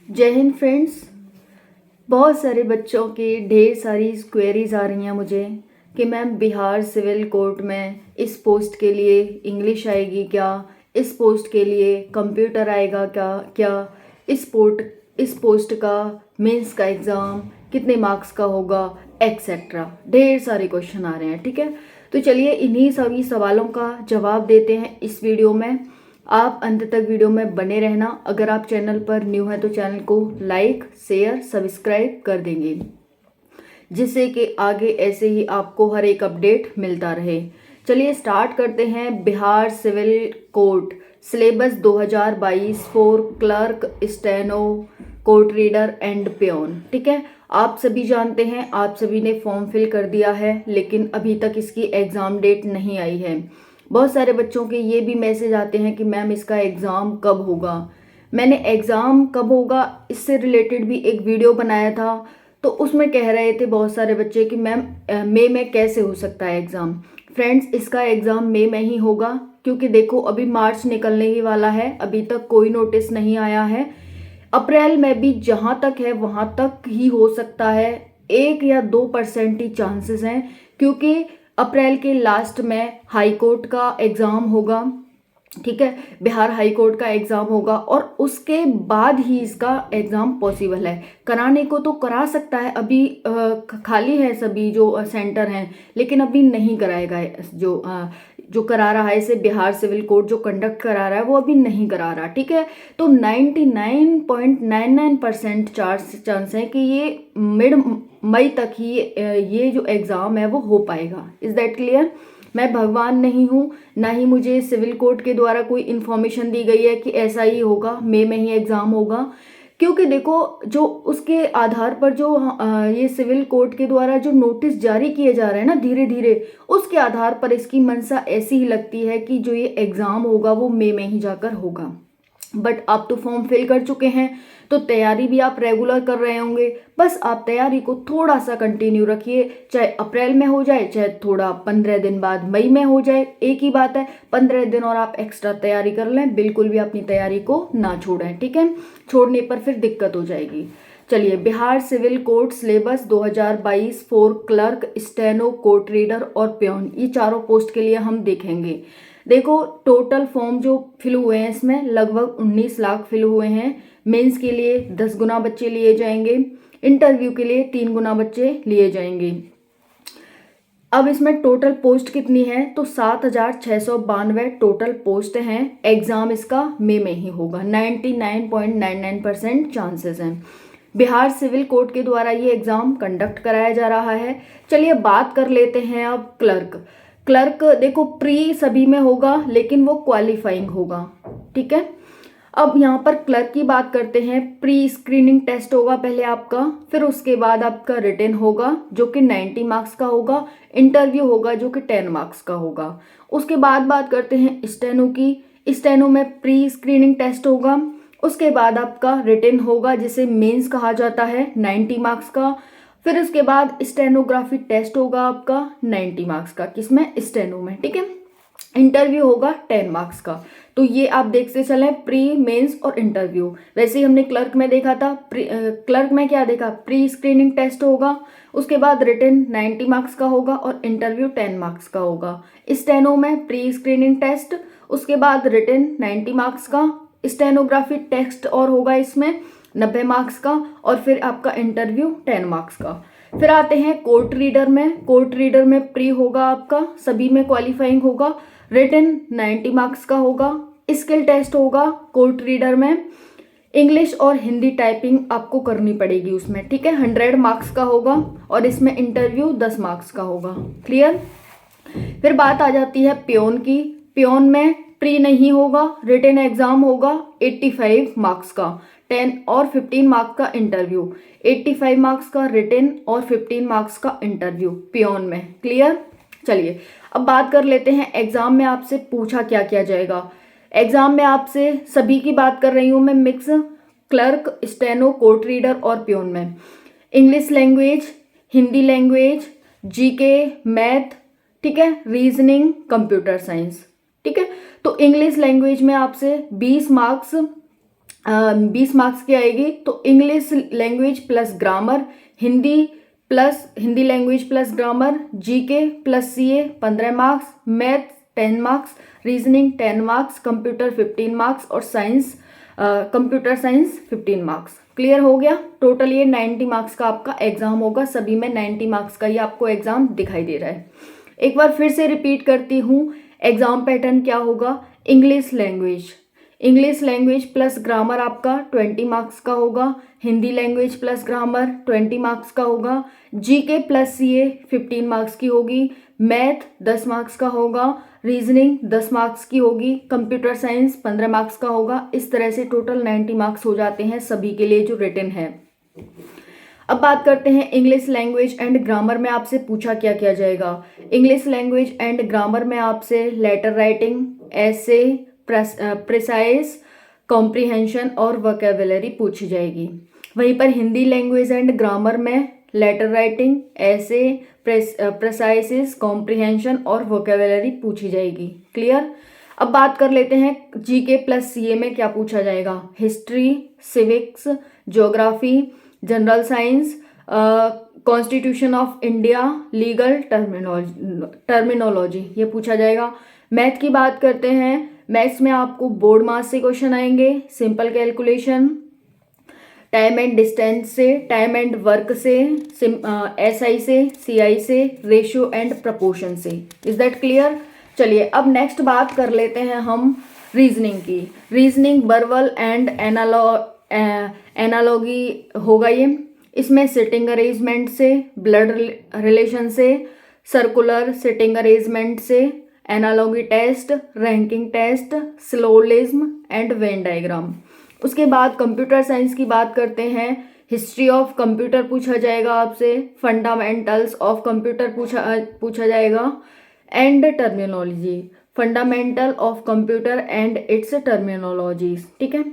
जय हिंद फ्रेंड्स। बहुत सारे बच्चों की ढेर सारी क्वेरीज आ रही हैं मुझे कि मैम बिहार सिविल कोर्ट में इस पोस्ट के लिए इंग्लिश आएगी क्या, इस पोस्ट के लिए कंप्यूटर आएगा क्या इस पोस्ट का मेंस का एग्ज़ाम कितने मार्क्स का होगा, एक्सेट्रा। ढेर सारे क्वेश्चन आ रहे हैं। ठीक है, तो चलिए इन्हीं सभी सवालों का जवाब देते हैं इस वीडियो में। आप अंत तक वीडियो में बने रहना। अगर आप चैनल पर न्यू हैं तो चैनल को लाइक शेयर सब्सक्राइब कर देंगे, जिससे कि आगे ऐसे ही आपको हर एक अपडेट मिलता रहे। चलिए स्टार्ट करते हैं। Bihar civil court syllabus 2022 for clerk, steno, court reader and peon. ठीक है, आप सभी जानते हैं, आप सभी ने फॉर्म फिल कर दिया है, लेकिन अभी तक इसकी एग्ज़ाम डेट नहीं आई है। बहुत सारे बच्चों के ये भी मैसेज आते हैं कि मैम इसका एग्ज़ाम कब होगा। मैंने एग्ज़ाम कब होगा इससे रिलेटेड भी एक वीडियो बनाया था, तो उसमें कह रहे थे बहुत सारे बच्चे कि मैम मई में कैसे हो सकता है एग्ज़ाम। फ्रेंड्स, इसका एग्ज़ाम मई में ही होगा, क्योंकि देखो अभी मार्च निकलने ही वाला है, अभी तक कोई नोटिस नहीं आया है। अप्रैल में भी जहाँ तक है वहाँ तक ही हो सकता है, 1 या 2% ही चांसेस हैं, क्योंकि अप्रैल के लास्ट में हाई कोर्ट का एग्ज़ाम होगा। ठीक है, बिहार हाई कोर्ट का एग्ज़ाम होगा और उसके बाद ही इसका एग्ज़ाम पॉसिबल है। कराने को तो करा सकता है, अभी खाली है सभी जो सेंटर हैं, लेकिन अभी नहीं कराएगा। जो करा रहा है इसे बिहार सिविल कोर्ट जो कंडक्ट करा रहा है वो अभी नहीं करा रहा। ठीक है, तो 99.99% चांस है कि ये मिड मई तक ही ये जो एग्ज़ाम है वो हो पाएगा। Is that clear? मैं भगवान नहीं हूँ, ना ही मुझे सिविल कोर्ट के द्वारा कोई इन्फॉर्मेशन दी गई है कि ऐसा ही होगा, मई में ही एग्ज़ाम होगा। क्योंकि देखो जो उसके आधार पर जो ये सिविल कोर्ट के द्वारा जो नोटिस जारी किए जा रहे हैं ना धीरे धीरे, उसके आधार पर इसकी मंशा ऐसी ही लगती है कि जो ये एग्ज़ाम होगा वो मई में ही जाकर होगा। बट आप तो फॉर्म फिल कर चुके हैं, तो तैयारी भी आप रेगुलर कर रहे होंगे। बस आप तैयारी को थोड़ा सा कंटिन्यू रखिए, चाहे अप्रैल में हो जाए, चाहे थोड़ा 15 दिन बाद मई में हो जाए, एक ही बात है। 15 दिन और आप एक्स्ट्रा तैयारी कर लें, बिल्कुल भी अपनी तैयारी को ना छोड़ें। ठीक है, छोड़ने पर फिर दिक्कत हो जाएगी। चलिए, Bihar civil court syllabus 2022 for clerk, steno, court reader और पियोन, ये चारों पोस्ट के लिए हम देखेंगे। देखो टोटल फॉर्म जो फिल हुए हैं इसमें लगभग 19 लाख फिल हुए हैं। मेंस के लिए 10 गुना बच्चे लिए जाएंगे, इंटरव्यू के लिए 3 गुना बच्चे लिए जाएंगे। अब इसमें टोटल पोस्ट कितनी है, तो 7,692 टोटल पोस्ट हैं। एग्जाम इसका मई में ही होगा, 99.99% चांसेस हैं। बिहार सिविल कोर्ट के द्वारा ये एग्जाम कंडक्ट कराया जा रहा है। चलिए बात कर लेते हैं अब क्लर्क देखो प्री सभी में होगा, लेकिन वो क्वालिफाइंग होगा। ठीक है, अब यहाँ पर क्लर्क की बात करते हैं। प्री स्क्रीनिंग टेस्ट होगा पहले आपका, फिर उसके बाद आपका रिटन होगा जो कि 90 मार्क्स का होगा, इंटरव्यू होगा जो कि 10 मार्क्स का होगा। उसके बाद बात करते हैं स्टेनो की। स्टेनो में प्री स्क्रीनिंग टेस्ट होगा, उसके बाद आपका रिटन होगा जिसे मेंस कहा जाता है, 90 मार्क्स का। फिर उसके बाद स्टेनोग्राफी टेस्ट होगा आपका 90 मार्क्स का, किसमें, स्टेनो में। ठीक है, इंटरव्यू होगा 10 मार्क्स का। तो ये आप देखते चलें, प्री, मेंस और इंटरव्यू। वैसे ही हमने क्लर्क में देखा था, क्लर्क में क्या देखा, प्री स्क्रीनिंग टेस्ट होगा, उसके बाद रिटन 90 मार्क्स का होगा और इंटरव्यू 10 मार्क्स का होगा। स्टेनो में प्री स्क्रीनिंग टेस्ट, उसके बाद रिटन 90 मार्क्स का, स्टेनोग्राफी टेस्ट और होगा इसमें 90 मार्क्स का, और फिर आपका इंटरव्यू 10 मार्क्स का। फिर आते हैं कोर्ट रीडर में। कोर्ट रीडर में प्री होगा आपका, सभी में क्वालिफाइंग होगा, रिटन 90 मार्क्स का होगा, स्किल टेस्ट होगा कोर्ट रीडर में, इंग्लिश और हिंदी टाइपिंग आपको करनी पड़ेगी उसमें। ठीक है, 100 मार्क्स का होगा और इसमें इंटरव्यू 10 मार्क्स का होगा। क्लियर? फिर बात आ जाती है पियोन की। पियोन में प्री नहीं होगा, रिटन एग्जाम होगा 85 मार्क्स का, 10 और 15 मार्क्स का इंटरव्यू, 85 मार्क्स का रिटन और 15 मार्क्स का इंटरव्यू पियोन में। क्लियर? चलिए अब बात कर लेते हैं एग्जाम में आपसे पूछा क्या क्या जाएगा। एग्जाम में आपसे सभी की बात कर रही हूँ मैं, mix, clerk, steno, court reader और पियोन में। English language, Hindi language, GK, math, ठीक है, रीजनिंग, कंप्यूटर साइंस। ठीक है, तो इंग्लिश लैंग्वेज में आपसे 20 मार्क्स 20 मार्क्स की आएगी। तो English language plus grammar, Hindi language plus grammar, GK plus CA 15 marks, math 10 marks, reasoning 10 marks, computer 15 marks और कंप्यूटर साइंस 15 मार्क्स। क्लियर हो गया। टोटल ये 90 मार्क्स का आपका एग्जाम होगा। सभी में 90 मार्क्स का ये आपको एग्जाम दिखाई दे रहा है। एक बार फिर से रिपीट करती हूँ, एग्जाम पैटर्न क्या होगा। इंग्लिश लैंग्वेज प्लस ग्रामर आपका 20 मार्क्स का होगा, Hindi language plus grammar 20 marks का होगा, जीके प्लस सीए 15 मार्क्स की होगी, मैथ 10 मार्क्स का होगा, रीजनिंग 10 मार्क्स की होगी, कंप्यूटर साइंस 15 मार्क्स का होगा। इस तरह से टोटल 90 मार्क्स हो जाते हैं सभी के लिए जो रिटन है। अब बात करते हैं इंग्लिश लैंग्वेज एंड ग्रामर में आपसे पूछा क्या किया जाएगा। इंग्लिश लैंग्वेज एंड ग्रामर में आपसे लेटर राइटिंग, ऐसे, प्रिसाइज, कॉम्प्रिहेंशन और वोकैबुलरी पूछी जाएगी। वहीं पर हिंदी लैंग्वेज एंड ग्रामर में लेटर राइटिंग, ऐसे, प्रिसाइज, कॉम्प्रिहेंशन और वोकैबुलरी पूछी जाएगी। क्लियर। अब बात कर लेते हैं जीके प्लस सीए में क्या पूछा जाएगा। History, civics, geography, general science, constitution of India, legal terminology ये पूछा जाएगा। मैथ की बात करते हैं, मैथ्स में आपको बोर्ड मास से क्वेश्चन आएंगे, simple calculation, time and distance से, टाइम एंड वर्क से, एसआई से, सीआई से, रेशियो एंड प्रपोर्शन से। Is that clear. चलिए अब नेक्स्ट बात कर लेते हैं हम रीजनिंग की। रीजनिंग वर्बल एंड एनालॉगी होगा ये। इसमें सिटिंग अरेंजमेंट से, ब्लड रिलेशन से, सर्कुलर सिटिंग अरेंजमेंट से, analogy test, ranking test, syllogism and Venn diagram. उसके बाद कंप्यूटर साइंस की बात करते हैं। हिस्ट्री ऑफ कंप्यूटर पूछा जाएगा आपसे, फंडामेंटल्स ऑफ कंप्यूटर पूछा जाएगा, and terminology, fundamental of computer and it's terminologies. ठीक है।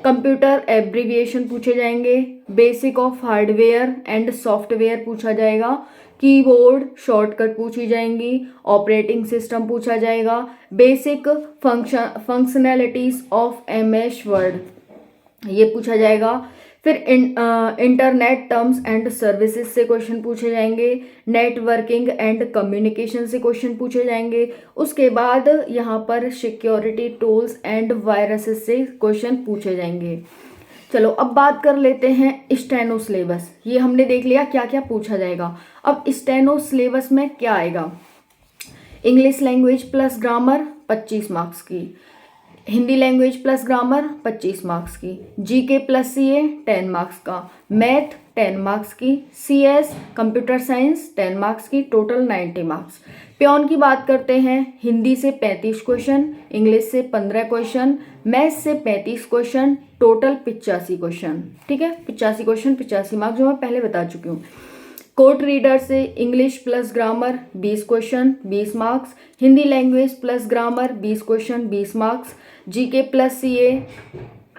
कंप्यूटर एब्रीविएशन पूछे जाएंगे, basic of hardware and software पूछा जाएगा, कीबोर्ड शॉर्टकट पूछी जाएंगी, ऑपरेटिंग सिस्टम पूछा जाएगा, basic functionalities of MS word ये पूछा जाएगा। फिर इंटरनेट टर्म्स एंड सर्विसेज से क्वेश्चन पूछे जाएंगे, नेटवर्किंग एंड कम्युनिकेशन से क्वेश्चन पूछे जाएंगे। उसके बाद यहाँ पर सिक्योरिटी टूल्स एंड वायरसेस से क्वेश्चन पूछे जाएंगे। चलो अब बात कर लेते हैं स्टेनो सिलेबस। ये हमने देख लिया क्या क्या पूछा जाएगा। अब स्टेनो सिलेबस में क्या आएगा। English language plus grammar 25 marks की, Hindi language plus grammar 25 marks की, जीके प्लस सीए 10 मार्क्स का, मैथ 10 मार्क्स की, सीएस कंप्यूटर साइंस 10 मार्क्स की, टोटल 90 मार्क्स। प्योन की बात करते हैं, हिंदी से 35 क्वेश्चन, इंग्लिश से 15 क्वेश्चन, मैथ से 35 क्वेश्चन, टोटल 85 क्वेश्चन। ठीक है, 85 क्वेश्चन 85 मार्क्स जो मैं पहले बता चुकी हूँ। कोर्ट रीडर से English plus grammar 20 question 20 marks, Hindi language plus grammar 20 question 20 marks, GK plus CA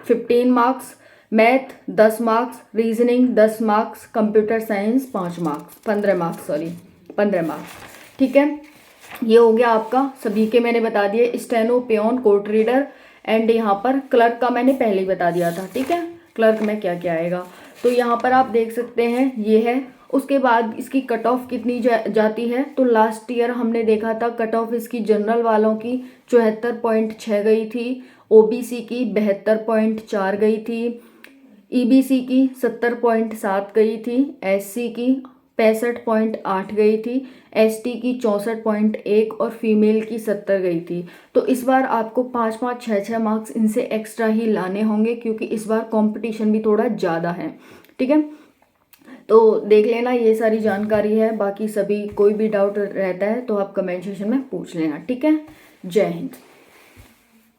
15 marks, math 10 marks, reasoning 10 marks, computer science 15 marks. ठीक है, ये हो गया आपका सभी के मैंने बता दिए, steno, peon, court reader and यहाँ पर क्लर्क का मैंने पहले ही बता दिया था। ठीक है, क्लर्क में क्या क्या आएगा तो यहाँ पर आप देख सकते हैं ये है। उसके बाद इसकी कट ऑफ कितनी जाती है तो लास्ट ईयर हमने देखा था कट ऑफ इसकी जनरल वालों की 74.6 गई थी, ओबीसी की 72.4 गई थी, ईबीसी की 70.7 गई थी, एससी की 65.8 गई थी, एसटी की 64.1 और फीमेल की 70 गई थी। तो इस बार आपको 5-5, 6-6 मार्क्स इनसे एक्स्ट्रा ही लाने होंगे क्योंकि इस बार कंपटीशन भी थोड़ा ज़्यादा है। ठीक है, तो देख लेना, ये सारी जानकारी है। बाकी सभी कोई भी डाउट रहता है तो आप कमेंट सेक्शन में पूछ लेना। ठीक है, जय हिंद।